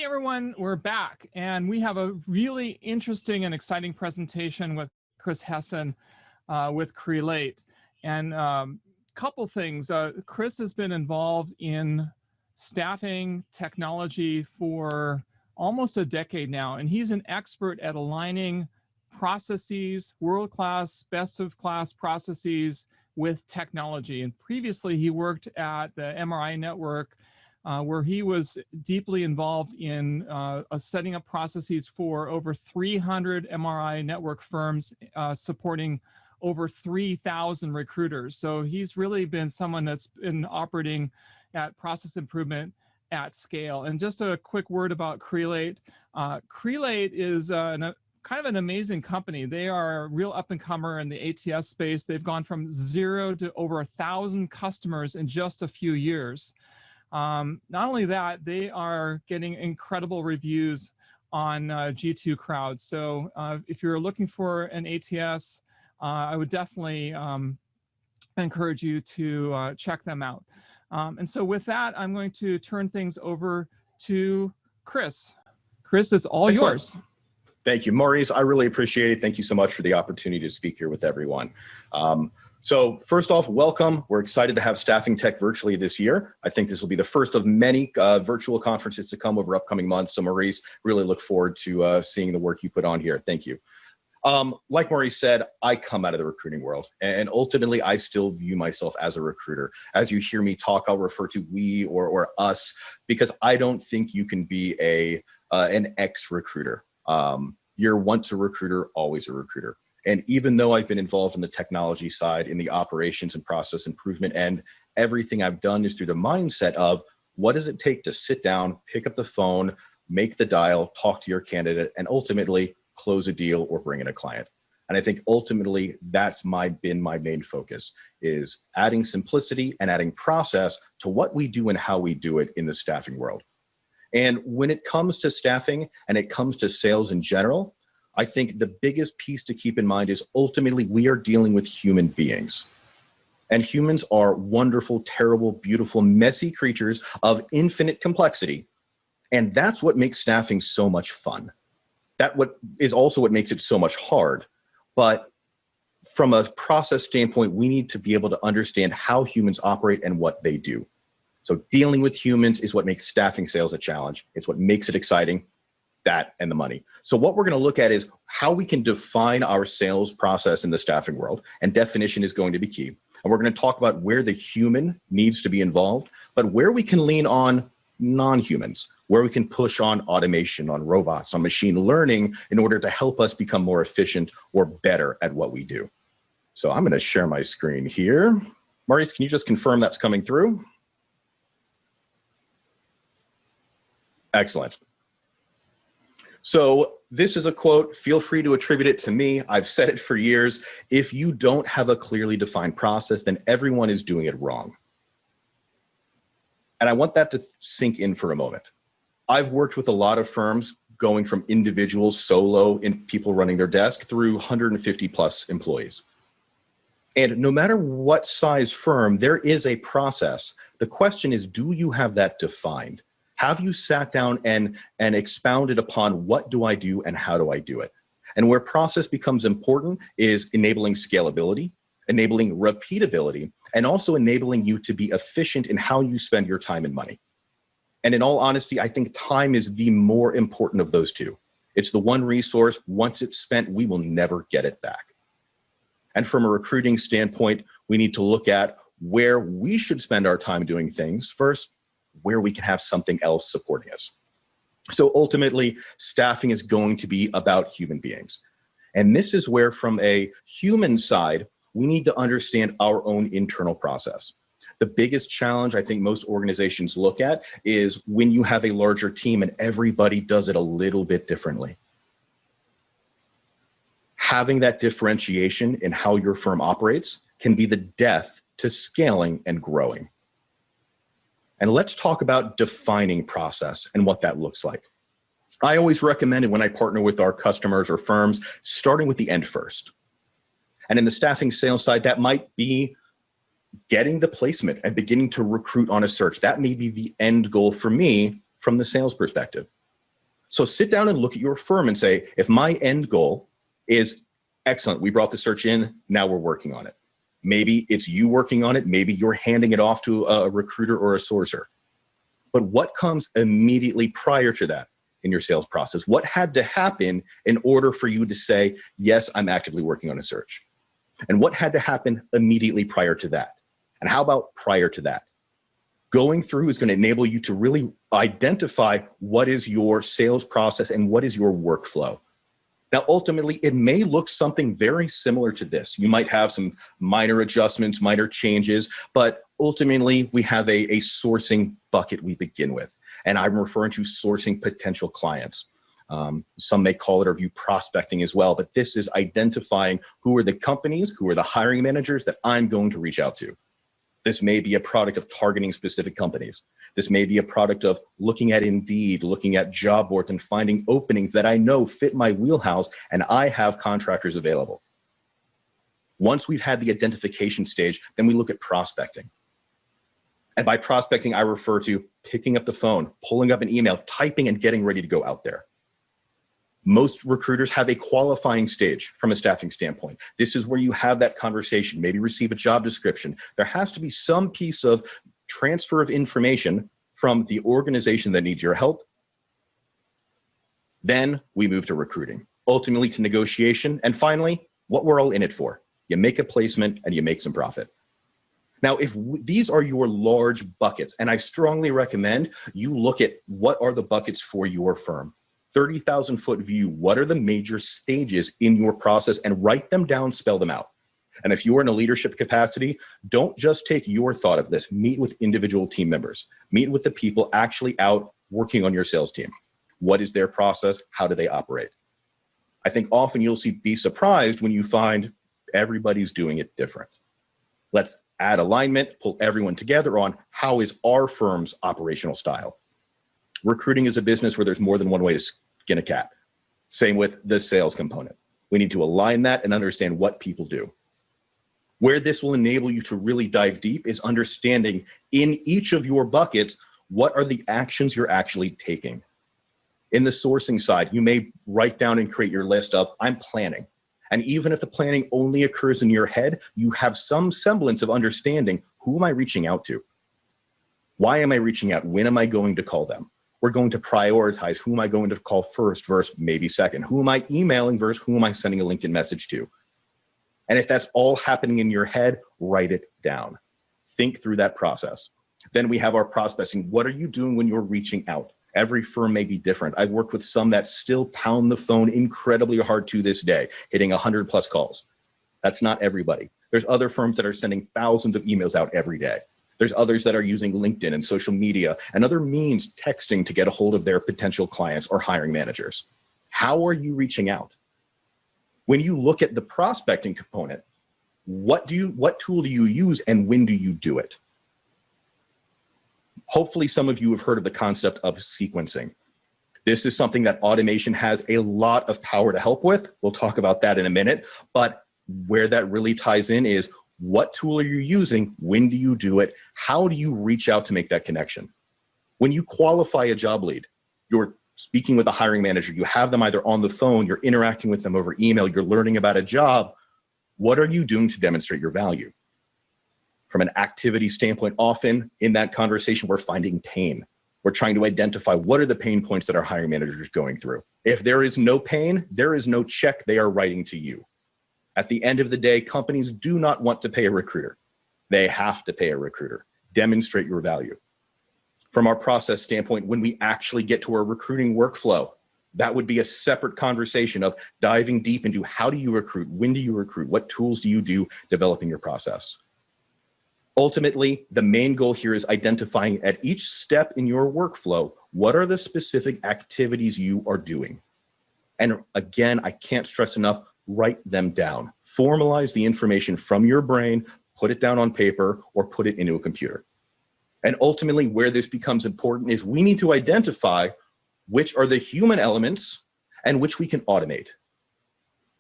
everyone, we're back and we have a really interesting and exciting presentation with Chris Hesson with Crelate. And couple things, Chris has been involved in staffing technology for almost a decade now, and he's an expert at aligning processes, world-class, best-of-class processes with technology. And previously he worked at the MRI network where he was deeply involved in setting up processes for over 300 MRI network firms supporting over 3,000 recruiters. So he's really been someone that's been operating at process improvement at scale. And just a quick word about Crelate. Crelate is kind of an amazing company. They are a real up-and-comer in the ATS space. They've gone from 0 to over 1,000 customers in just a few years. Not only that, they are getting incredible reviews on G2 Crowd. So if you're looking for an ATS, I would definitely encourage you to check them out. And so with that, I'm going to turn things over to Chris. Chris, it's all yours. Thank you, Maurice. I really appreciate it. Thank you so much for the opportunity to speak here with everyone. So first off, welcome. We're excited to have StaffingTec virtually this year. I think this will be the first of many virtual conferences to come over upcoming months. So Maurice, really look forward to seeing the work you put on here. Thank you. Like Maurice said, I come out of the recruiting world, and ultimately I still view myself as a recruiter. As you hear me talk, I'll refer to we or us, because I don't think you can be an ex-recruiter. You're once a recruiter, always a recruiter. And even though I've been involved in the technology side, in the operations and process improvement end, everything I've done is through the mindset of what does it take to sit down, pick up the phone, make the dial, talk to your candidate, and ultimately close a deal or bring in a client. And I think ultimately that's been my main focus, is adding simplicity and adding process to what we do and how we do it in the staffing world. And when it comes to staffing and it comes to sales in general, I think the biggest piece to keep in mind is ultimately we are dealing with human beings. And humans are wonderful, terrible, beautiful, messy creatures of infinite complexity. And that's what makes staffing so much fun. That is also what makes it so much hard. But from a process standpoint, we need to be able to understand how humans operate and what they do. So dealing with humans is what makes staffing sales a challenge. It's what makes it exciting, that and the money. So what we're going to look at is how we can define our sales process in the staffing world, and definition is going to be key. And we're going to talk about where the human needs to be involved, but where we can lean on non-humans, where we can push on automation, on robots, on machine learning in order to help us become more efficient or better at what we do. So I'm going to share my screen here. Maurice, can you just confirm that's coming through? Excellent. So this is a quote. Feel free to attribute it to me. I've said it for years. If you don't have a clearly defined process, then everyone is doing it wrong. And I want that to sink in for a moment. I've worked with a lot of firms going from individuals, solo, and people running their desk through 150 plus employees. And no matter what size firm, there is a process. The question is, do you have that defined? Have you sat down and expounded upon what do I do and how do I do it? And where process becomes important is enabling scalability, enabling repeatability, and also enabling you to be efficient in how you spend your time and money. And in all honesty, I think time is the more important of those two. It's the one resource, once it's spent, we will never get it back. And from a recruiting standpoint, we need to look at where we should spend our time doing things first, where we can have something else supporting us. So ultimately, staffing is going to be about human beings. And this is where, from a human side, we need to understand our own internal process. The biggest challenge I think most organizations look at is when you have a larger team and everybody does it a little bit differently. Having that differentiation in how your firm operates can be the death to scaling and growing. And let's talk about defining process and what that looks like. I always recommend it when I partner with our customers or firms, starting with the end first. And in the staffing sales side, that might be getting the placement and beginning to recruit on a search. That may be the end goal for me from the sales perspective. So sit down and look at your firm and say, if my end goal is excellent, we brought the search in, now we're working on it. Maybe it's you working on it. Maybe you're handing it off to a recruiter or a sourcer. But what comes immediately prior to that in your sales process? What had to happen in order for you to say, yes, I'm actively working on a search? And what had to happen immediately prior to that? And how about prior to that? Going through is going to enable you to really identify what is your sales process and what is your workflow. Now, ultimately, it may look something very similar to this. You might have some minor adjustments, minor changes, but ultimately, we have a sourcing bucket we begin with. And I'm referring to sourcing potential clients. Some may call it or view prospecting as well, but this is identifying who are the companies, who are the hiring managers that I'm going to reach out to. This may be a product of targeting specific companies. This may be a product of looking at Indeed, looking at job boards and finding openings that I know fit my wheelhouse and I have contractors available. Once we've had the identification stage, then we look at prospecting. And by prospecting, I refer to picking up the phone, pulling up an email, typing and getting ready to go out there. Most recruiters have a qualifying stage from a staffing standpoint. This is where you have that conversation, maybe receive a job description. There has to be some piece of transfer of information from the organization that needs your help. Then we move to recruiting, ultimately to negotiation. And finally, what we're all in it for. You make a placement and you make some profit. Now, if these are your large buckets, and I strongly recommend you look at what are the buckets for your firm. 30,000 foot view, what are the major stages in your process, and write them down, spell them out. And if you are in a leadership capacity, don't just take your thought of this, meet with individual team members, meet with the people actually out working on your sales team. What is their process? How do they operate? I think often you'll be surprised when you find everybody's doing it different. Let's add alignment, pull everyone together on how is our firm's operational style. Recruiting is a business where there's more than one way to skin a cat. Same with the sales component. We need to align that and understand what people do. Where this will enable you to really dive deep is understanding in each of your buckets, what are the actions you're actually taking. In the sourcing side, you may write down and create your list of, I'm planning. And even if the planning only occurs in your head, you have some semblance of understanding, who am I reaching out to? Why am I reaching out? When am I going to call them? We're going to prioritize who am I going to call first versus maybe second. Who am I emailing versus who am I sending a LinkedIn message to? And if that's all happening in your head, write it down. Think through that process. Then we have our prospecting. What are you doing when you're reaching out? Every firm may be different. I've worked with some that still pound the phone incredibly hard to this day, hitting 100 plus calls. That's not everybody. There's other firms that are sending thousands of emails out every day. There's others that are using LinkedIn and social media and other means, texting to get a hold of their potential clients or hiring managers. How are you reaching out? When you look at the prospecting component, what tool do you use and when do you do it? Hopefully some of you have heard of the concept of sequencing. This is something that automation has a lot of power to help with. We'll talk about that in a minute, but where that really ties in is what tool are you using? When do you do it? How do you reach out to make that connection? When you qualify a job lead, you're speaking with a hiring manager, you have them either on the phone, you're interacting with them over email, you're learning about a job. What are you doing to demonstrate your value? From an activity standpoint, often in that conversation, we're finding pain. We're trying to identify what are the pain points that our hiring manager is going through. If there is no pain, there is no check they are writing to you. At the end of the day, companies do not want to pay a recruiter. They have to pay a recruiter. Demonstrate your value. From our process standpoint, when we actually get to our recruiting workflow, that would be a separate conversation of diving deep into how do you recruit, when do you recruit, what tools do you do developing your process. Ultimately, the main goal here is identifying at each step in your workflow, what are the specific activities you are doing? And again, I can't stress enough, write them down. Formalize the information from your brain, put it down on paper, or put it into a computer. And ultimately, where this becomes important is we need to identify which are the human elements and which we can automate.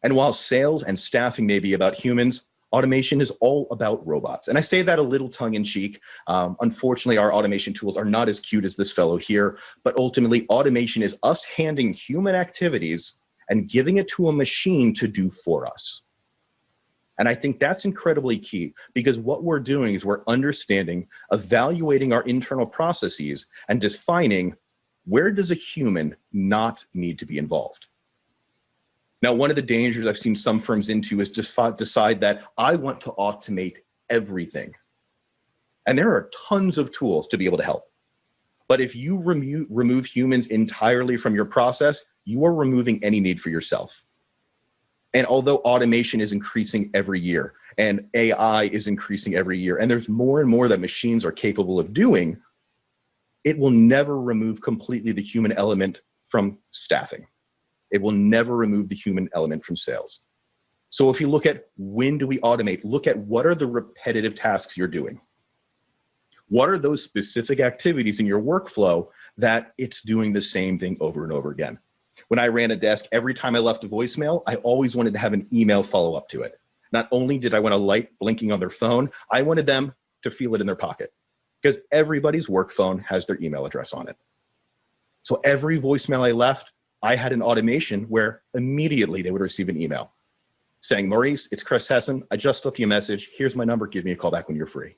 And while sales and staffing may be about humans, Automation is all about robots. And I say that a little tongue in cheek. Unfortunately, our automation tools are not as cute as this fellow here, but ultimately automation is us handing human activities and giving it to a machine to do for us. And I think that's incredibly key, because what we're doing is we're understanding, evaluating our internal processes and defining where does a human not need to be involved. Now, one of the dangers I've seen some firms into is decide that I want to automate everything. And there are tons of tools to be able to help. But if you remove humans entirely from your process, you are removing any need for yourself. And although automation is increasing every year and AI is increasing every year, and there's more and more that machines are capable of doing, it will never remove completely the human element from staffing. It will never remove the human element from sales. So if you look at when do we automate, look at what are the repetitive tasks you're doing. What are those specific activities in your workflow that it's doing the same thing over and over again? When I ran a desk, every time I left a voicemail, I always wanted to have an email follow up to it. Not only did I want a light blinking on their phone, I wanted them to feel it in their pocket, because everybody's work phone has their email address on it. So every voicemail I left, I had an automation where immediately they would receive an email saying, Maurice, it's Chris Hesson. I just left you a message. Here's my number. Give me a call back when you're free.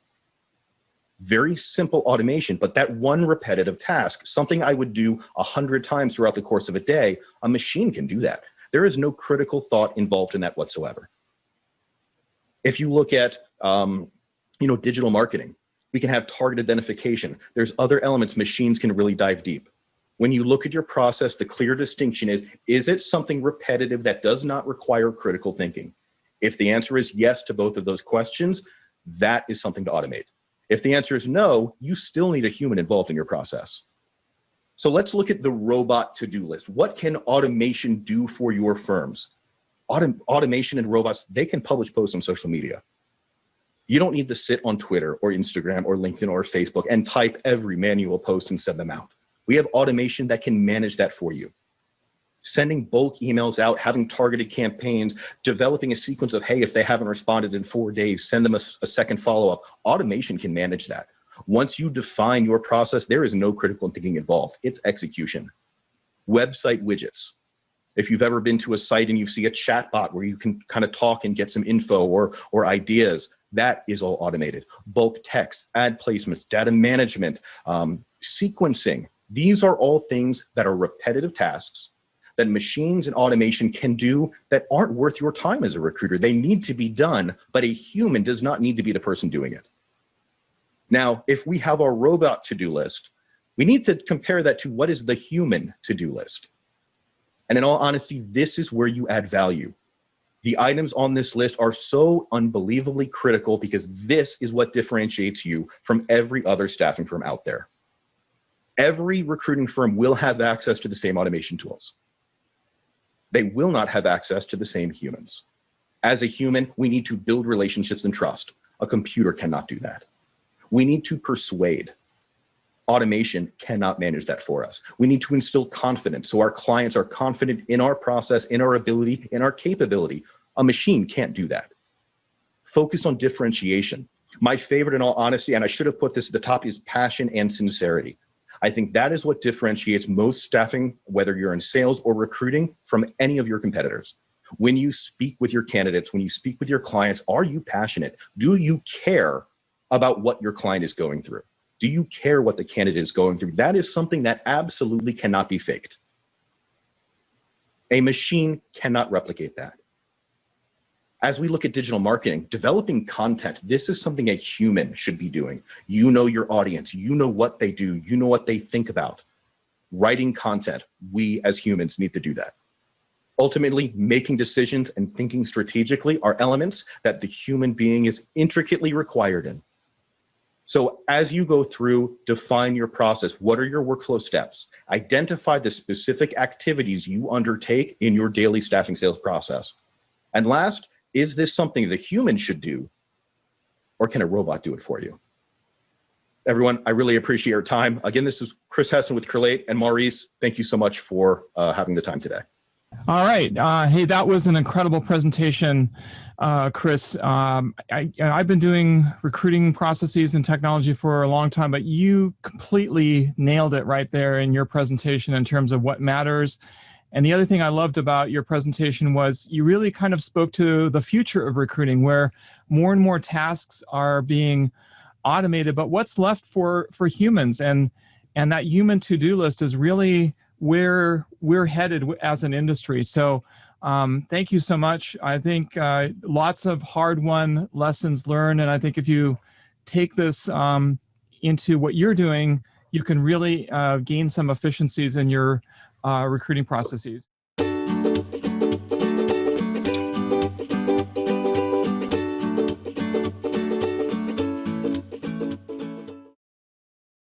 Very simple automation, but that one repetitive task, something I would do 100 times throughout the course of a day, a machine can do that. There is no critical thought involved in that whatsoever. If you look at digital marketing, we can have target identification. There's other elements machines can really dive deep. When you look at your process, the clear distinction is it something repetitive that does not require critical thinking? If the answer is yes to both of those questions, that is something to automate. If the answer is no, you still need a human involved in your process. So let's look at the robot to-do list. What can automation do for your firms? Automation and robots, they can publish posts on social media. You don't need to sit on Twitter or Instagram or LinkedIn or Facebook and type every manual post and send them out. We have automation that can manage that for you. Sending bulk emails out, having targeted campaigns, developing a sequence of, hey, if they haven't responded in 4 days, send them a second follow-up. Automation can manage that. Once you define your process, there is no critical thinking involved. It's execution. Website widgets. If you've ever been to a site and you see a chat bot where you can kind of talk and get some info or ideas, that is all automated. Bulk text, ad placements, data management, sequencing. These are all things that are repetitive tasks that machines and automation can do that aren't worth your time as a recruiter. They need to be done, but a human does not need to be the person doing it. Now, if we have our robot to-do list, we need to compare that to what is the human to-do list. And in all honesty, this is where you add value. The items on this list are so unbelievably critical because this is what differentiates you from every other staffing firm out there. Every recruiting firm will have access to the same automation tools. They will not have access to the same humans. As a human, we need to build relationships and trust. A computer cannot do that. We need to persuade. Automation cannot manage that for us. We need to instill confidence so our clients are confident in our process, in our ability, in our capability. A machine can't do that. Focus on differentiation. My favorite, in all honesty, and I should have put this at the top, is passion and sincerity. I think that is what differentiates most staffing, whether you're in sales or recruiting, from any of your competitors. When you speak with your candidates, when you speak with your clients, are you passionate? Do you care about what your client is going through? Do you care what the candidate is going through? That is something that absolutely cannot be faked. A machine cannot replicate that. As we look at digital marketing, developing content, this is something a human should be doing. You know your audience, you know what they do, you know what they think about. Writing content, we as humans need to do that. Ultimately, making decisions and thinking strategically are elements that the human being is intricately required in. So as you go through, define your process. What are your workflow steps? Identify the specific activities you undertake in your daily staffing sales process. And last, is this something the human should do, or can a robot do it for you? Everyone, I really appreciate your time. Again, this is Chris Hesson with Crelate, and Maurice, thank you so much for having the time today. All right. Hey, that was an incredible presentation, Chris. I've been doing recruiting processes and technology for a long time, but you completely nailed it right there in your presentation in terms of what matters. And the other thing I loved about your presentation was you really kind of spoke to the future of recruiting, where more and more tasks are being automated, but what's left for humans, and that human to-do list is really where we're headed as an industry. So thank you so much. I think lots of hard-won lessons learned, and I think if you take this into what you're doing, you can really gain some efficiencies in your recruiting processes.